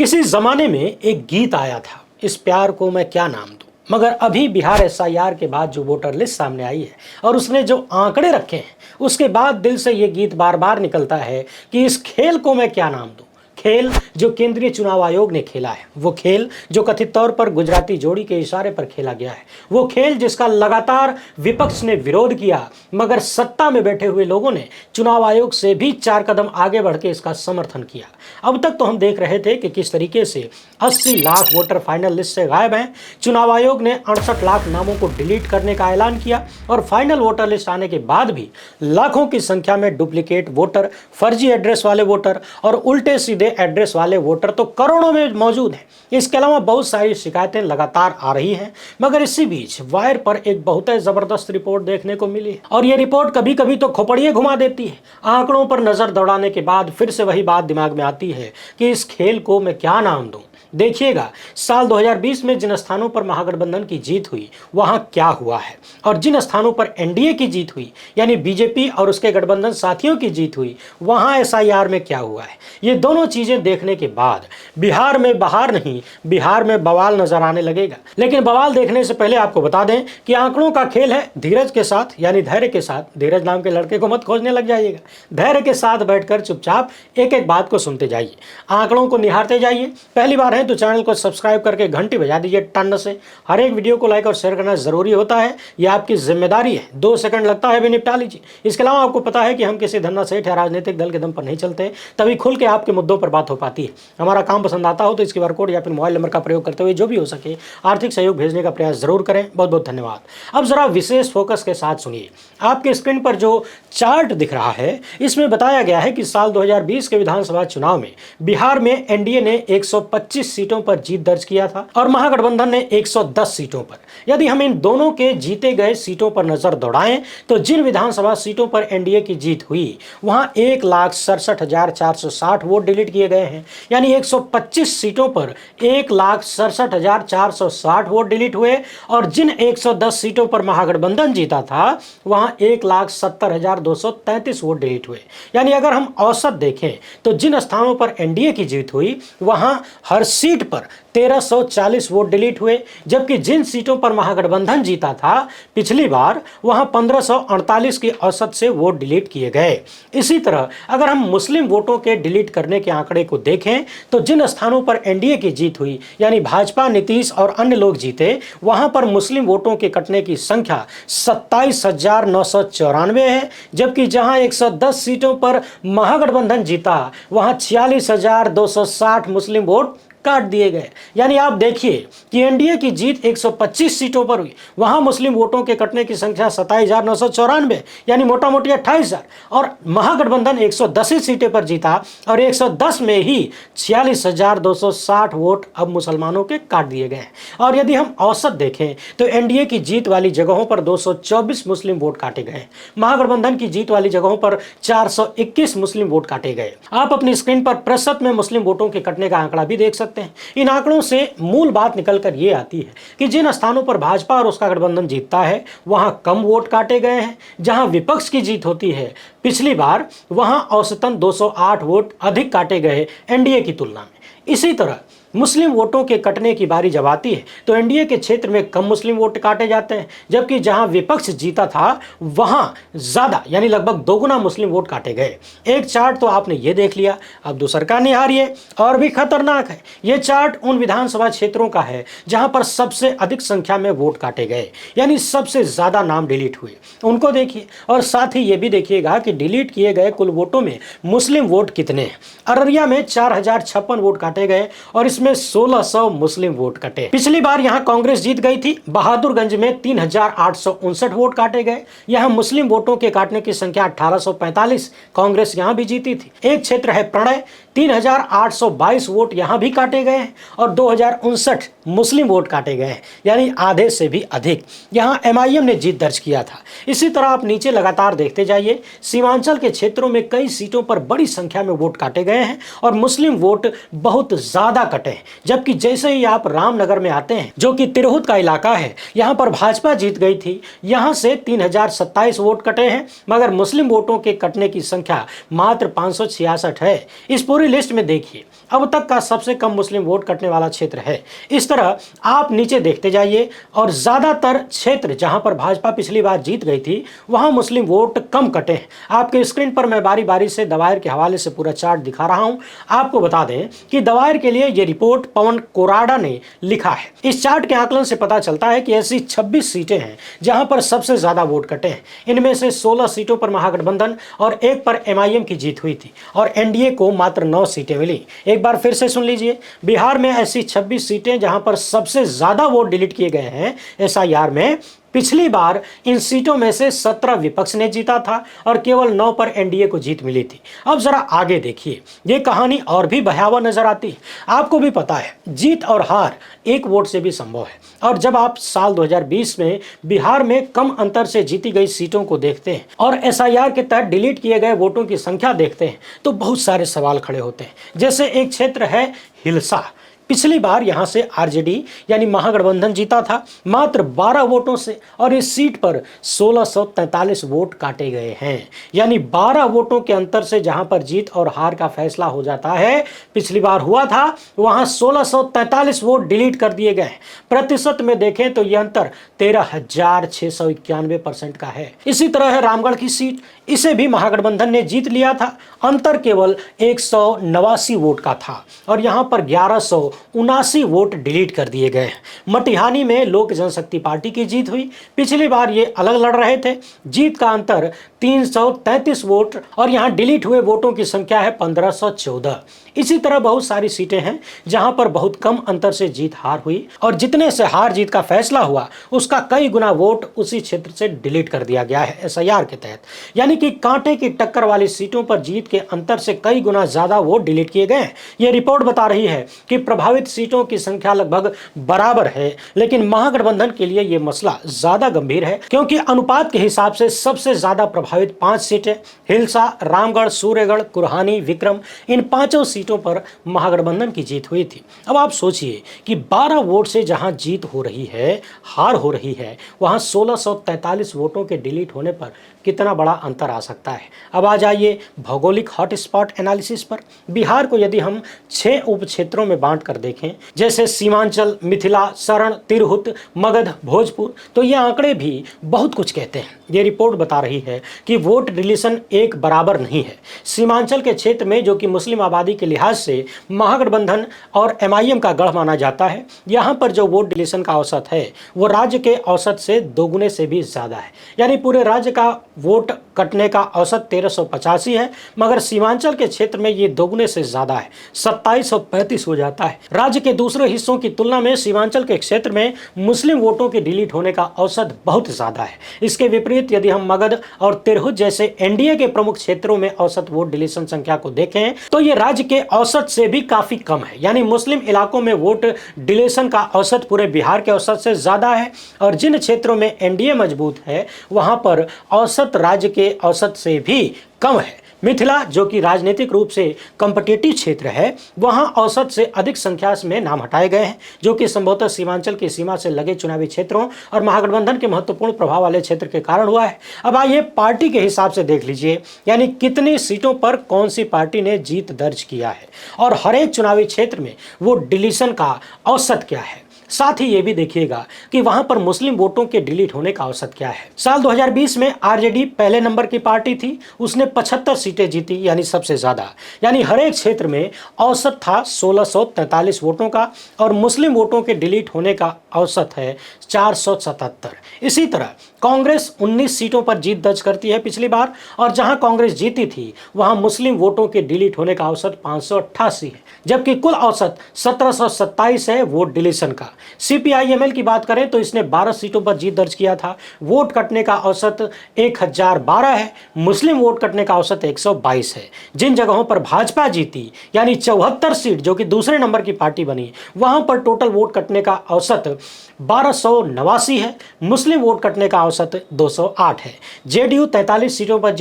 किसी जमाने में एक गीत आया था, इस प्यार को मैं क्या नाम दूं। मगर अभी बिहार एसआईआर के बाद जो वोटर लिस्ट सामने आई है और उसने जो आंकड़े रखे हैं, उसके बाद दिल से ये गीत बार बार निकलता है कि इस खेल को मैं क्या नाम दूं। खेल जो केंद्रीय चुनाव आयोग ने खेला है, वो खेल जो कथित तौर पर गुजराती जोड़ी के इशारे पर खेला गया है, वो खेल जिसका लगातार विपक्ष ने विरोध किया, मगर सत्ता में बैठे हुए लोगों ने चुनाव आयोग से भी 4 कदम आगे बढ़ के इसका समर्थन किया। अब तक तो हम देख रहे थे कि किस तरीके से 80 लाख वोटर फाइनल लिस्ट से गायब हैं। चुनाव आयोग ने 68 लाख नामों को डिलीट करने का ऐलान किया और फाइनल वोटर लिस्ट आने के बाद भी लाखों की संख्या में डुप्लीकेट वोटर, फर्जी एड्रेस वाले वोटर और उल्टे सीधे एड्रेस वाले वोटर तो करोड़ों में मौजूद हैं। इसके अलावा बहुत सारी शिकायतें लगातार आ रही हैं, मगर इसी बीच वायर पर एक बहुत ही जबरदस्त रिपोर्ट देखने को मिली और ये रिपोर्ट कभी कभी तो खोपड़ियां घुमा देती है। आंकड़ों पर नजर दौड़ाने के बाद फिर से वही बात दिमाग में आती है कि इस खेल को मैं क्या नाम दूं। देखिएगा, साल 2020 में जिन स्थानों पर महागठबंधन की जीत हुई वहां क्या हुआ है, और जिन स्थानों पर एनडीए की जीत हुई यानी बीजेपी और उसके गठबंधन साथियों की जीत हुई वहां एसआईआर में क्या हुआ है। ये दोनों चीजें देखने के बाद बिहार में बहार नहीं, बिहार में बवाल नजर आने लगेगा। लेकिन बवाल देखने से पहले आपको बता दें कि आंकड़ों का खेल है, धीरज के साथ यानी धैर्य के साथ। धीरज नाम के लड़के को मत खोजने लग जाइएगा, धैर्य के साथ बैठकर चुपचाप एक एक बात को सुनते जाइए, आंकड़ों को निहारते जाइए। पहली बार तो चैनल को सब्सक्राइब करके घंटी बजा दीजिए टन से। हर एक वीडियो को लाइक और शेयर करना जरूरी होता है, यह आपकी जिम्मेदारी है। 2 सेकंड लगता है भी निपटा लीजिए। इसके अलावा आपको पता है कि हम किसी धन्ना सेठ या राजनीतिक दल के दम पर नहीं चलते, तभी खुल के आपके मुद्दों पर बात हो पाती है। हमारा काम पसंद आता हो तो इस QR कोड या फिर मोबाइल नंबर का प्रयोग करते हुए जो भी हो सके आर्थिक सहयोग भेजने का प्रयास जरूर करें। बहुत बहुत धन्यवाद। अब जरा विशेष फोकस के साथ सुनिए। आपके स्क्रीन पर जो चार्ट दिख रहा है, इसमें बताया गया है कि साल 2020 के विधानसभा चुनाव में बिहार में एनडीए ने 125 सीटों पर जीत दर्ज किया था और महागठबंधन ने 110 सीटों पर। यदि हम इन दोनों के जीते गए सीटों पर नजर दौड़ाएं तो जिन विधानसभा सीटों पर एनडीए की जीत हुई वहां 1,67,460 वोट डिलीट किए गए हैं, यानी 125 सीटों पर 1,67,460 वोट डिलीट हुए। और जिन 110 सीटों पर महागठबंधन जीता था वहां 1,70,233 वोट डिलीट हुए। यानी अगर हम औसत देखें तो जिन स्थानों पर एनडीए की जीत हुई वहां हर सीट पर 1340 वोट डिलीट हुए, जबकि जिन सीटों पर महागठबंधन जीता था पिछली बार वहां 1548 की औसत से वोट डिलीट किए गए। इसी तरह अगर हम मुस्लिम वोटों के डिलीट करने के आंकड़े को देखें तो जिन स्थानों पर एनडीए की जीत हुई यानी भाजपा, नीतीश और अन्य लोग जीते, वहां पर मुस्लिम वोटों के कटने की संख्या 27,994 है, जबकि जहां 110 सीटों पर महागठबंधन जीता वहां 46,260 मुस्लिम वोट काट दिए गए। यानी आप देखिए कि एनडीए की जीत 125 सीटों पर हुई, वहां मुस्लिम वोटों के कटने की संख्या 27,994 यानी मोटा मोटी 28,000, और महागठबंधन 110 सीटें पर जीता और 110 में ही 46,260 वोट अब मुसलमानों के काट दिए गए। और यदि हम औसत देखें तो एनडीए की जीत वाली जगहों पर 224 मुस्लिम वोट काटे गए, महागठबंधन की जीत वाली जगहों पर 421 मुस्लिम वोट काटे गए। आप अपनी स्क्रीन पर प्रतिशत में मुस्लिम वोटों के कटने का आंकड़ा भी देख सकते हैं। इन आंकड़ों से मूल बात निकलकर यह आती है कि जिन स्थानों पर भाजपा और उसका गठबंधन जीतता है वहां कम वोट काटे गए हैं, जहां विपक्ष की जीत होती है पिछली बार वहां औसतन 208 वोट अधिक काटे गए एनडीए की तुलना में। इसी तरह मुस्लिम वोटों के कटने की बारी जब आती है तो एनडीए के क्षेत्र में कम मुस्लिम वोट काटे जाते हैं, जबकि जहां विपक्ष जीता था वहां ज्यादा यानी लगभग 2 गुना मुस्लिम वोट काटे गए। एक चार्ट तो आपने ये देख लिया, अब दूसर का निहारिए, और भी खतरनाक है। यह चार्ट उन विधानसभा क्षेत्रों का है जहां पर सबसे अधिक संख्या में वोट काटे गए, यानी सबसे ज्यादा नाम डिलीट हुए, उनको देखिए। और साथ ही यह भी देखिएगा कि डिलीट किए गए कुल वोटों में मुस्लिम वोट कितने हैं। अररिया में 4,056 वोट काटे गए और इसमें 1600 मुस्लिम वोट कटे। पिछली बार यहां कांग्रेस जीत गई थी। बहादुरगंज में 3,859 वोट काटे गए। यहां मुस्लिम वोटों के काटने की संख्या 1845, कांग्रेस यहां भी जीती थी। एक क्षेत्र है प्रणय, 3,822 वोट यहां भी काटे गए हैं और 2,059 मुस्लिम वोट काटे गए हैं, यानी आधे से भी अधिक यहां एमआईएम ने जीत दर्ज किया था। इसी तरह आप नीचे लगातार देखते जाइए, सीमांचल के क्षेत्रों में कई सीटों पर बड़ी संख्या में वोट काटे गए हैं और मुस्लिम वोट बहुत बहुत ज्यादा कटे हैं। जबकि जैसे ही आप रामनगर में आते हैं, जो कि तिरहुत का इलाका है, यहाँ पर भाजपा जीत गई थी, यहाँ से 3027 वोट कटे हैं, मगर मुस्लिम वोटों के कटने की संख्या मात्र 566 है। इस पूरी लिस्ट में देखिए, अब तक का सबसे कम मुस्लिम वोट कटने वाला क्षेत्र है। इस तरह आप नीचे देखते जाइए और ज्यादातर क्षेत्र जहां पर भाजपा पिछली बार जीत गई थी, वहां मुस्लिम वोट कम कटे हैं। आपके स्क्रीन पर मैं बारी बारी से दवायर के हवाले से पूरा चार्ट दिखा रहा हूं। आपको बता दें कि दवायर के लिए यह रिपोर्ट पवन कोराडा ने लिखा है। इस चार्ट के आकलन से पता चलता है कि ऐसी 26 सीटें हैं जहां पर सबसे ज्यादा वोट कटे हैं। इनमें से 16 सीटों पर महागठबंधन और एक पर एमआईएम की जीत हुई थी और एनडीए को मात्र 9 सीटें मिली। एक बार फिर से सुन लीजिए, बिहार में ऐसी 26 सीटें जहां पर सबसे ज्यादा वोट डिलीट किए गए हैं एसआईआर में। पिछली बार इन सीटों में से 17 विपक्ष ने जीता था और केवल 9 पर एनडीए को जीत मिली थी। अब जरा आगे देखिए, ये कहानी और भी भयावह नजर आती है। आपको भी पता है, जीत और हार एक वोट से भी संभव है। और जब आप साल 2020 में बिहार में कम अंतर से जीती गई सीटों को देखते हैं और एसआईआर के तहत डिलीट किए गए वोटों की संख्या देखते हैं, तो बहुत सारे सवाल खड़े होते हैं। जैसे एक क्षेत्र है हिलसा। पिछली बार यहां से आरजेडी यानी महागठबंधन जीता था मात्र 12 वोटों से, और इस सीट पर 1643 वोट काटे गए हैं। यानी 12 वोटों के अंतर से जहां पर जीत और हार का फैसला हो जाता है, पिछली बार हुआ था, वहां 1643 वोट डिलीट कर दिए गए। प्रतिशत में देखें तो यह अंतर 13,691% का है। इसी तरह है रामगढ़ की सीट, इसे भी महागठबंधन ने जीत लिया था। अंतर केवल 189 वोट का था और यहां पर 1179 वोट डिलीट कर दिए गए। मटिहानी में लोक जनशक्ति पार्टी की जीत हुई। पिछली बार ये अलग लड़ रहे थे। जीत का अंतर 333 वोट और यहां डिलीट हुए वोटों की संख्या है 1514। इसी तरह बहुत सारी सीटें हैं जहां पर बहुत कम अंतर से जीत हार हुई और जितने से हार जीत का फैसला हुआ उसका कई गुना वोट उसी क्षेत्र से डिलीट कर दिया गया है एसआईआर के तहत। यानी कि कांटे की टक्कर वाली सीटों पर जीत के अंतर से कई गुना ज्यादा वोट डिलीट किए गए हैं। यह रिपोर्ट बता रही है कि प्रभावित सीटों की संख्या लगभग बराबर है, लेकिन महागठबंधन के लिए यह मसला ज्यादा गंभीर है क्योंकि अनुपात के हिसाब से सबसे ज्यादा प्रभावित 5 सीटें हिलसा, रामगढ़, सूर्यगढ़, कुरहानी, विक्रम, इन 5 सीटों पर महागठबंधन की जीत हुई थी। अब आप सोचिए कि 12 वोट से जहां जीत हो रही है, हार हो रही है, वहां 1643 वोटों के डिलीट होने पर कितना बड़ा अंतर आ सकता है। अब आ जाइए भौगोलिक हॉटस्पॉट एनालिसिस पर। बिहार को यदि हम 6 उप क्षेत्रों में बांट कर देखें, जैसे सीमांचल, मिथिला, सरण, तिरहुत, मगध, भोजपुर, तो ये आंकड़े भी बहुत कुछ कहते हैं। ये रिपोर्ट बता रही है कि वोट रिलेशन एक बराबर नहीं है। सीमांचल के क्षेत्र में, जो कि मुस्लिम आबादी के लिहाज से महागठबंधन और एमआईएम का गढ़ माना जाता है, यहाँ पर जो वोट रिलेशन का औसत है वो राज्य के औसत से दोगुने से भी ज्यादा है। यानी पूरे राज्य का वोट कटने का औसत 1385 है, मगर सीमांचल के क्षेत्र में ये दोगुने से ज्यादा है, 2735 हो जाता है। राज्य के दूसरे हिस्सों की तुलना में सीमांचल के क्षेत्र में मुस्लिम वोटों के डिलीट होने का औसत बहुत ज्यादा है। इसके विपरीत यदि हम मगध और तिरहुत जैसे एनडीए के प्रमुख क्षेत्रों में औसत वोट डिलीशन संख्या को देखें तो ये राज्य के औसत से भी काफी कम है। यानी मुस्लिम इलाकों में वोट डिलीशन का औसत पूरे बिहार के औसत से ज्यादा है और जिन क्षेत्रों में एनडीए मजबूत है वहां पर औसत राज्य के औसत से भी कम है। मिथिला, जो कि राजनीतिक रूप से कॉम्पिटिटिव क्षेत्र है, वहां औसत से अधिक संख्या में नाम हटाए गए हैं, जो कि संभवतः सीमांचल की सीमा से लगे चुनावी क्षेत्रों और महागठबंधन के महत्वपूर्ण प्रभाव वाले क्षेत्र के कारण हुआ है। अब आइए पार्टी के हिसाब से देख लीजिए, यानी कितनी सीटों पर कौन सी पार्टी ने जीत दर्ज किया है और हर एक चुनावी क्षेत्र में वो डिलीशन का औसत क्या है। साथ ही ये भी देखिएगा कि वहां पर मुस्लिम वोटों के डिलीट होने का औसत क्या है। साल 2020 में आरजेडी पहले नंबर की पार्टी थी, उसने 75 सीटें जीती, यानी सबसे ज्यादा। यानी हर एक क्षेत्र में औसत था 1643 वोटों का और मुस्लिम वोटों के डिलीट होने का औसत है 477। इसी तरह कांग्रेस 19 सीटों पर जीत दर्ज करती है पिछली बार, और जहां कांग्रेस जीती थी वहां मुस्लिम वोटों के डिलीट होने का औसत 588 है, जबकि कुल औसत 1727 है वोट डिलीशन का। सीपीआईएमएल की बात करें तो इसने 12 सीटों पर जीत दर्ज किया था, वोट कटने का औसत 1012 है, मुस्लिम वोट कटने का औसत 122 है। जिन जगहों पर भाजपा जीती, यानी 74 सीट, जो कि दूसरे नंबर की पार्टी बनी, वहां पर टोटल वोट कटने का औसत 1289 है, मुस्लिम वोट कटने का औसत 208 है। जेडीयू 43 सीटों पर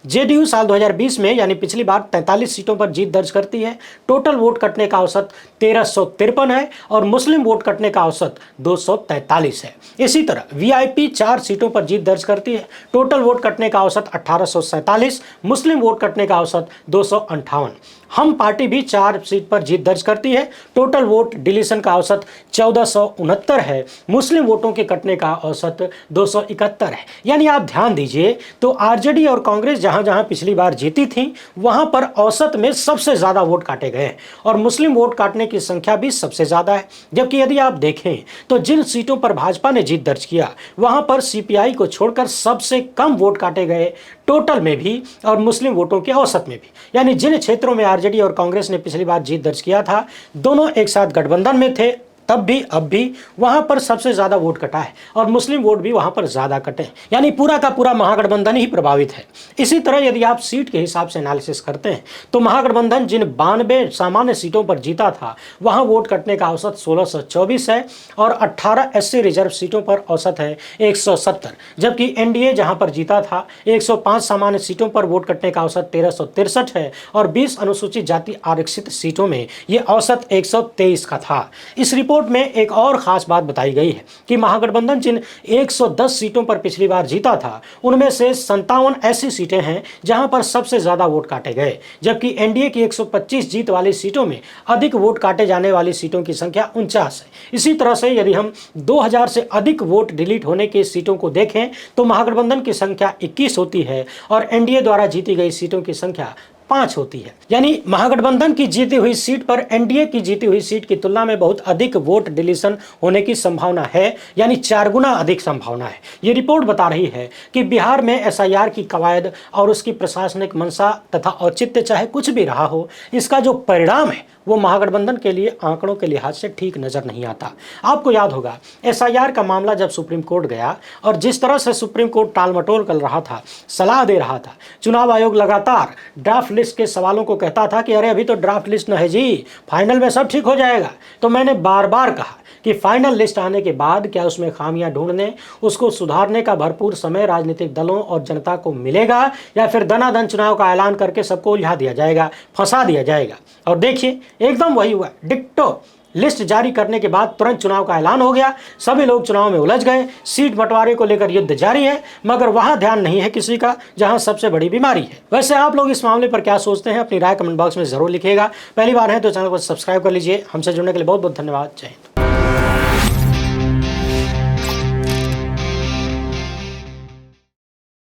जेडीयू साल 2020 में यानी पिछली बार 43 सीटों पर जीत दर्ज करती है। टोटल वोट कटने का औसत 1353 है और मुस्लिम वोट कटने का औसत 243 है। इसी तरह वीआईपी 4 सीटों पर जीत दर्ज करती है। टोटल वोट कटने का औसत 1847, मुस्लिम वोट कटने का औसत 258। हम पार्टी भी 4 सीट पर जीत दर्ज करती है। टोटल वोट डिलीशन का औसत 1469 है। मुस्लिम वोटों के कटने का औसत 271 है। यानी आप ध्यान दीजिए तो आरजेडी और कांग्रेस जहां जहां पिछली बार जीती थी वहां पर औसत में सबसे ज्यादा वोट काटे गए और मुस्लिम वोट काटने की संख्या भी सबसे ज्यादा है। जबकि यदि आप देखें तो जिन सीटों पर भाजपा ने जीत दर्ज किया वहां पर सीपीआई को छोड़कर सबसे कम वोट काटे गए, टोटल में भी और मुस्लिम वोटों के औसत में भी। यानी जिन क्षेत्रों में आरजेडी और कांग्रेस ने पिछली बार जीत दर्ज किया था, दोनों एक साथ गठबंधन में थे, तब भी अब भी वहां पर सबसे ज्यादा वोट कटा है और मुस्लिम वोट भी वहां पर ज्यादा कटे। यानी पूरा का पूरा महागठबंधन ही प्रभावित है। इसी तरह यदि आप सीट के हिसाब से एनालिसिस करते हैं तो महागठबंधन जिन 92 सामान्य सीटों पर जीता था वहां वोट कटने का औसत 1624 है और 18 एससी रिजर्व सीटों पर औसत है 170। जबकि एनडीए जहां पर जीता था 105 सामान्य सीटों पर वोट कटने का औसत 1363 है और 20 अनुसूचित जाति आरक्षित सीटों में यह औसत 123 का था। इस रिपोर्ट में एक और खास बात बताई गई है कि महागठबंधन जिन 110 सीटों पर पिछली बार जीता था उनमें से 57 ऐसी सीटें हैं जहां पर सबसे ज्यादा वोट काटे गए, जबकि एनडीए की 125 जीत वाली सीटों में अधिक वोट काटे जाने वाली सीटों की संख्या 49 है। इसी तरह से यदि हम 2000 से अधिक वोट डिलीट होने की सीटों को देखें तो महागठबंधन की संख्या 21 होती है और एनडीए द्वारा जीती गई सीटों की संख्या 5 होती है। यानी महागठबंधन की जीती हुई सीट पर एनडीए की जीती हुई सीट की तुलना में बहुत अधिक वोट डिलीशन होने की संभावना है, यानी 4 गुना अधिक संभावना है। ये रिपोर्ट बता रही है कि बिहार में एसआईआर की कवायद और उसकी प्रशासनिक मंशा तथा औचित्य चाहे कुछ भी रहा हो, इसका जो परिणाम है वो महागठबंधन के लिए आंकड़ों के लिहाज से ठीक नजर नहीं आता। आपको याद होगा एसआईआर का मामला जब सुप्रीम कोर्ट गया और जिस तरह से सुप्रीम कोर्ट टालमटोल कर रहा था, सलाह दे रहा था, चुनाव आयोग लगातार ड्राफ्ट लिस्ट के सवालों को कहता था कि अरे अभी तो ड्राफ्ट लिस्ट न है जी, फाइनल में सब ठीक हो जाएगा। तो मैंने बार बार कहा कि फाइनल लिस्ट आने के बाद क्या उसमें खामियां ढूंढने, उसको सुधारने का भरपूर समय राजनीतिक दलों और जनता को मिलेगा या फिर दनादन चुनाव का ऐलान करके सबको उलझा दिया जाएगा, फंसा दिया जाएगा। और देखिए एकदम वही हुआ, डिक्टो। लिस्ट जारी करने के बाद तुरंत चुनाव का ऐलान हो गया, सभी लोग चुनाव में उलझ गए, सीट बंटवारे को लेकर युद्ध जारी है, मगर वहां ध्यान नहीं है किसी का जहां सबसे बड़ी बीमारी है। वैसे आप लोग इस मामले पर क्या सोचते हैं, अपनी राय कमेंट बॉक्स में जरूर लिखिएगा। पहली बार है तो चैनल को सब्सक्राइब कर लीजिए। हमसे जुड़ने के लिए बहुत बहुत धन्यवाद। जय हिंद।